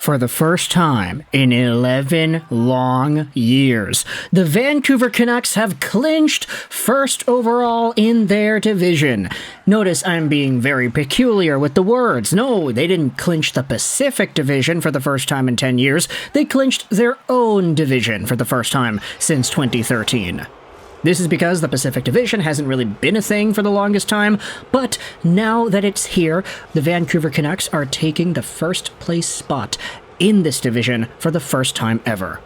For the first time in 11 long years, the Vancouver Canucks have clinched first overall in their division. Notice I'm being very peculiar with the words. No, they didn't clinch the Pacific Division for the first time in 10 years. They clinched their own division for the first time since 2013. This is because the Pacific Division hasn't really been a thing for the longest time, but now that it's here, the Vancouver Canucks are taking the first place spot in this division for the first time ever.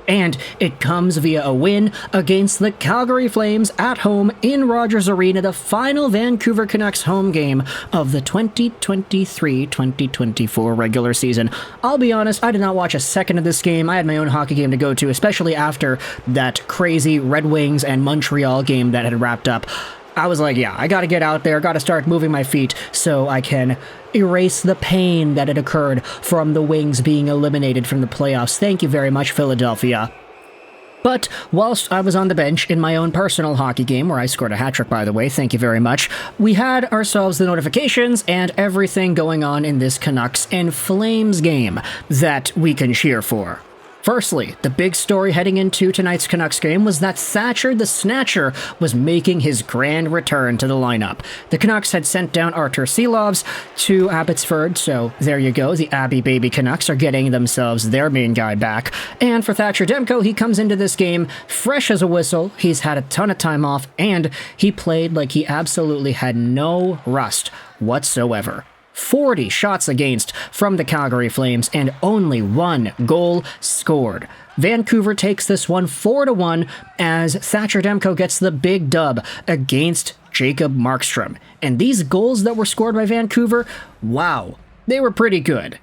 And it comes via a win against the Calgary Flames at home in Rogers Arena, the final Vancouver Canucks home game of the 2023-2024 regular season. I'll be honest, I did not watch a second of this game. I had my own hockey game to go to, especially after that crazy Red Wings and Montreal game that had wrapped up. I was like, yeah, I gotta get out there, gotta start moving my feet so I can erase the pain that had occurred from the Wings being eliminated from the playoffs. Thank you very much, Philadelphia. But whilst I was on the bench in my own personal hockey game, where I scored a hat trick, by the way, thank you very much, we had ourselves the notifications and everything going on in this Canucks and Flames game that we can cheer for. Firstly, the big story heading into tonight's Canucks game was that Thatcher the Snatcher was making his grand return to the lineup. The Canucks had sent down Artur Silovs to Abbotsford, so there you go. The Abbey Baby Canucks are getting themselves their main guy back. And for Thatcher Demko, he comes into this game fresh as a whistle. He's had a ton of time off, and he played like he absolutely had no rust whatsoever. 40 shots against from the Calgary Flames and only one goal scored. Vancouver takes this one 4-1 as Thatcher Demko gets the big dub against Jacob Markstrom. And these goals that were scored by Vancouver, wow, they were pretty good.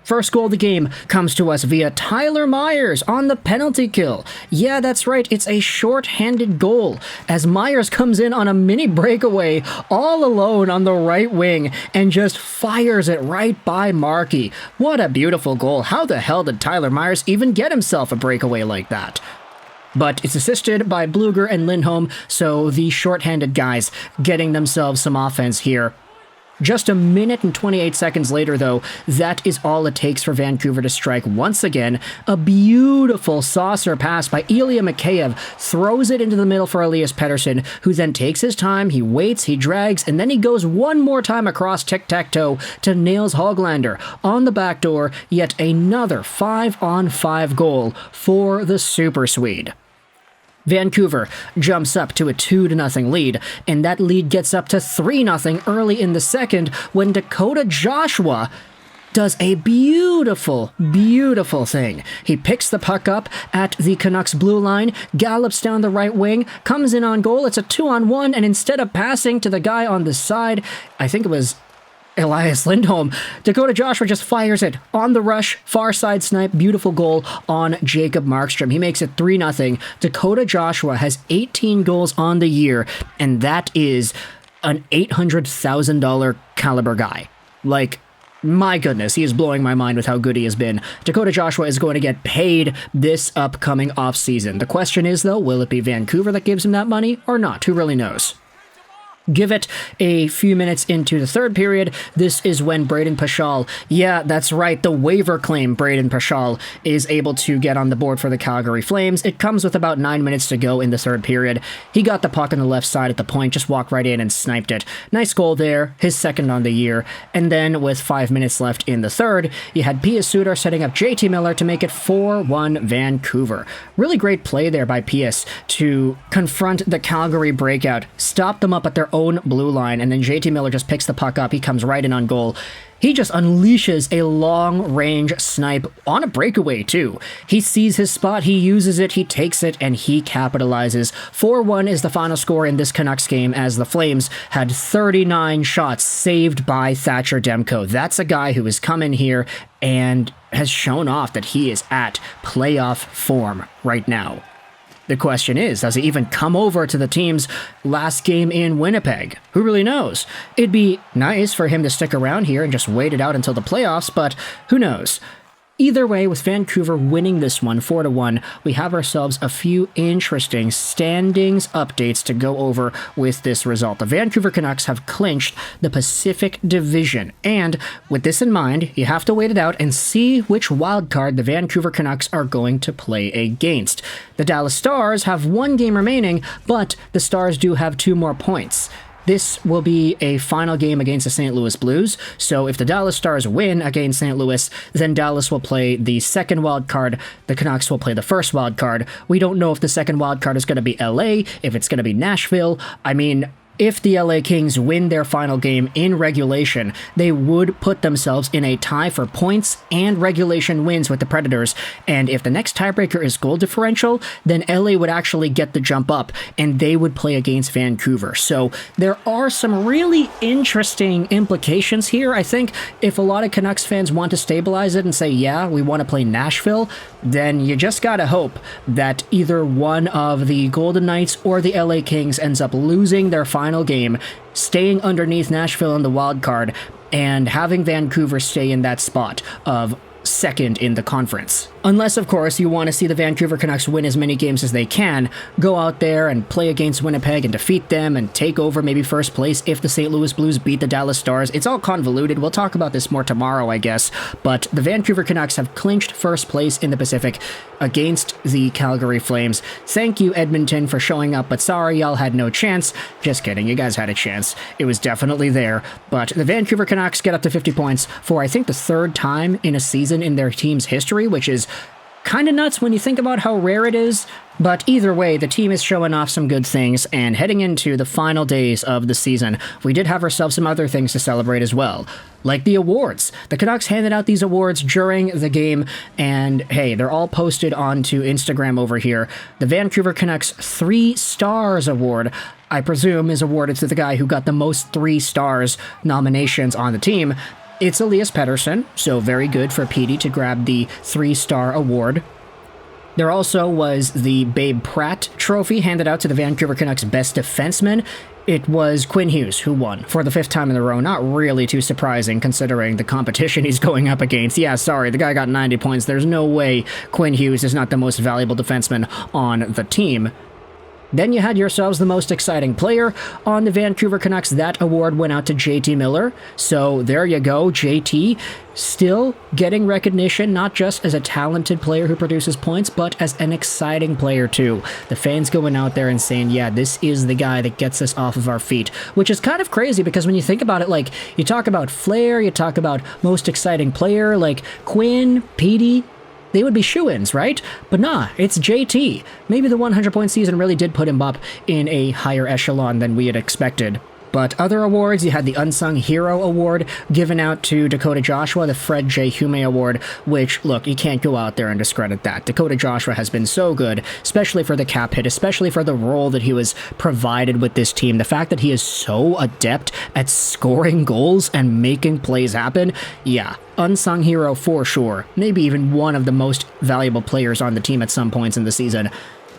First goal of the game comes to us via Tyler Myers on the penalty kill. Yeah, that's right, it's a short-handed goal, as Myers comes in on a mini breakaway all alone on the right wing and just fires it right by Markey. What a beautiful goal. How the hell did Tyler Myers even get himself a breakaway like that? But it's assisted by Bluger and Lindholm, so the short-handed guys getting themselves some offense here. Just a minute and 28 seconds later, though, that is all it takes for Vancouver to strike once again. A beautiful saucer pass by Ilya Mikheyev throws it into the middle for Elias Pettersson, who then takes his time, he waits, he drags, and then he goes one more time across tic-tac-toe to Nils Hoglander on the back door. Yet another 5-on-5 goal for the Super Swede. Vancouver jumps up to a 2-0 lead, and that lead gets up to 3-0 early in the second when Dakota Joshua does a beautiful, beautiful thing. He picks the puck up at the Canucks blue line, gallops down the right wing, comes in on goal. It's a 2-on-1, and instead of passing to the guy on the side, I think it was Elias Lindholm, Dakota Joshua just fires it on the rush, far side snipe, beautiful goal on Jacob Markstrom. He makes it 3-0. Dakota Joshua has 18 goals on the year, and that is an $800,000 caliber guy. Like, my goodness, he is blowing my mind with how good he has been. Dakota Joshua is going to get paid this upcoming offseason. The question is, though, will it be Vancouver that gives him that money or not? Who really knows? Give it a few minutes into the third period. This is when Brayden Pachal, yeah, that's right, the waiver claim Brayden Pachal is able to get on the board for the Calgary Flames. It comes with about 9 minutes to go in the third period. He got the puck on the left side at the point, just walked right in and sniped it. Nice goal there, his second on the year. And then with 5 minutes left in the third, you had Pius Suter setting up JT Miller to make it 4-1 Vancouver. Really great play there by Pius to confront the Calgary breakout, stop them up at their own blue line, and then JT Miller just picks the puck up. He comes right in on goal. He just unleashes a long-range snipe on a breakaway, too. He sees his spot, he uses it, he takes it, and he capitalizes. 4-1 is the final score in this Canucks game, as the Flames had 39 shots saved by Thatcher Demko. That's a guy who has come in here and has shown off that he is at playoff form right now. The question is, does he even come over to the team's last game in Winnipeg? Who really knows? It'd be nice for him to stick around here and just wait it out until the playoffs, but who knows? Either way, with Vancouver winning this one 4-1, we have ourselves a few interesting standings updates to go over with this result. The Vancouver Canucks have clinched the Pacific Division, and with this in mind, you have to wait it out and see which wild card the Vancouver Canucks are going to play against. The Dallas Stars have one game remaining, but the Stars do have 2 more points. This will be a final game against the St. Louis Blues, so if the Dallas Stars win against St. Louis, then Dallas will play the second wild card, the Canucks will play the first wild card. We don't know if the second wild card is going to be LA, if it's going to be Nashville. I mean, if the LA Kings win their final game in regulation, they would put themselves in a tie for points and regulation wins with the Predators, and if the next tiebreaker is goal differential, then LA would actually get the jump up, and they would play against Vancouver. So there are some really interesting implications here. I think if a lot of Canucks fans want to stabilize it and say, yeah, we want to play Nashville, then you just gotta hope that either one of the Golden Knights or the LA Kings ends up losing their final game, staying underneath Nashville in the wild card, and having Vancouver stay in that spot of second in the conference. Unless, of course, you want to see the Vancouver Canucks win as many games as they can, go out there and play against Winnipeg and defeat them and take over maybe first place if the St. Louis Blues beat the Dallas Stars. It's all convoluted. We'll talk about this more tomorrow, I guess. But the Vancouver Canucks have clinched first place in the Pacific against the Calgary Flames. Thank you, Edmonton, for showing up, but sorry, y'all had no chance. Just kidding, you guys had a chance. It was definitely there. But the Vancouver Canucks get up to 50 points for, I think, the 3rd time in a season in their team's history, which is kind of nuts when you think about how rare it is. But either way, the team is showing off some good things, and heading into the final days of the season, we did have ourselves some other things to celebrate as well, like the awards. The Canucks handed out these awards during the game, and hey, they're all posted onto Instagram over here. The Vancouver Canucks 3 Stars Award, I presume, is awarded to the guy who got the most 3 stars nominations on the team. It's Elias Pettersson, so very good for Petey to grab the 3-star award. There also was the Babe Pratt trophy handed out to the Vancouver Canucks best defenseman. It was Quinn Hughes who won for the 5th time in a row. Not really too surprising considering the competition he's going up against. Yeah, sorry, the guy got 90 points. There's no way Quinn Hughes is not the most valuable defenseman on the team. Then you had yourselves the most exciting player on the Vancouver Canucks. That award went out to JT Miller. So there you go, JT still getting recognition, not just as a talented player who produces points, but as an exciting player too. The fans going out there and saying, yeah, this is the guy that gets us off of our feet, which is kind of crazy because when you think about it, like, you talk about Flair, you talk about most exciting player, like Quinn, Petey, they would be shoo-ins, right? But nah, it's JT. Maybe the 100-point season really did put him up in a higher echelon than we had expected. But other awards, you had the Unsung Hero Award given out to Dakota Joshua, the Fred J. Hume Award, which, look, you can't go out there and discredit that. Dakota Joshua has been so good, especially for the cap hit, especially for the role that he was provided with this team. The fact that he is so adept at scoring goals and making plays happen, yeah, unsung hero for sure. Maybe even one of the most valuable players on the team at some points in the season.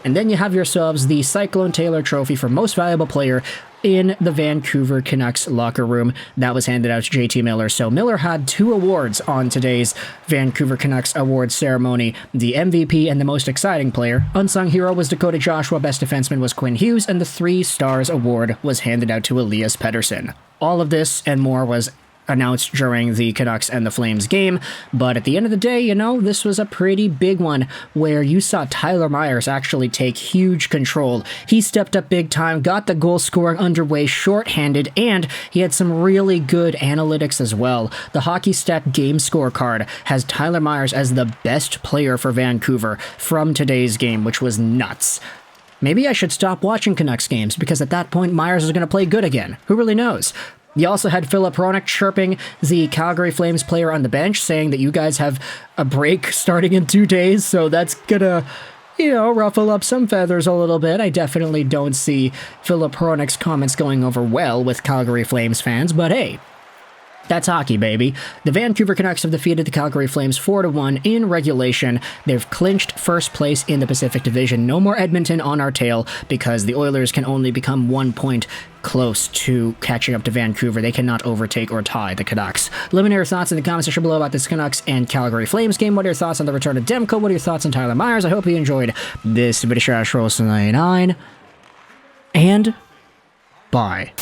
And then you have yourselves the Cyclone Taylor Trophy for Most Valuable Player in the Vancouver Canucks locker room. That was handed out to JT Miller. So Miller had 2 awards on today's Vancouver Canucks awards ceremony, the MVP and the most exciting player. Unsung hero was Dakota Joshua, best defenseman was Quinn Hughes, and the 3 Stars award was handed out to Elias Pettersson. All of this and more was announced during the Canucks and the Flames game, but at the end of the day, you know, this was a pretty big one where you saw Tyler Myers actually take huge control. He stepped up big time, got the goal scoring underway shorthanded, and he had some really good analytics as well. The Hockey Stat game scorecard has Tyler Myers as the best player for Vancouver from today's game, which was nuts. Maybe I should stop watching Canucks games, because at that point Myers is going to play good again. Who really knows? You also had Filip Hronek chirping the Calgary Flames player on the bench, saying that you guys have a break starting in 2 days, so that's gonna, you know, ruffle up some feathers a little bit. I definitely don't see Filip Hronek's comments going over well with Calgary Flames fans, but hey, That's hockey, baby. The Vancouver Canucks have defeated the Calgary Flames 4-1 in regulation. They've clinched first place in the Pacific Division. No more Edmonton on our tail because the Oilers can only become 1 point close to catching up to Vancouver. They cannot overtake or tie the Canucks. Let me know your thoughts in the comment section below about this Canucks and Calgary Flames game. What are your thoughts on the return of Demko? What are your thoughts on Tyler Myers? I hope you enjoyed this British Roll 99. And bye.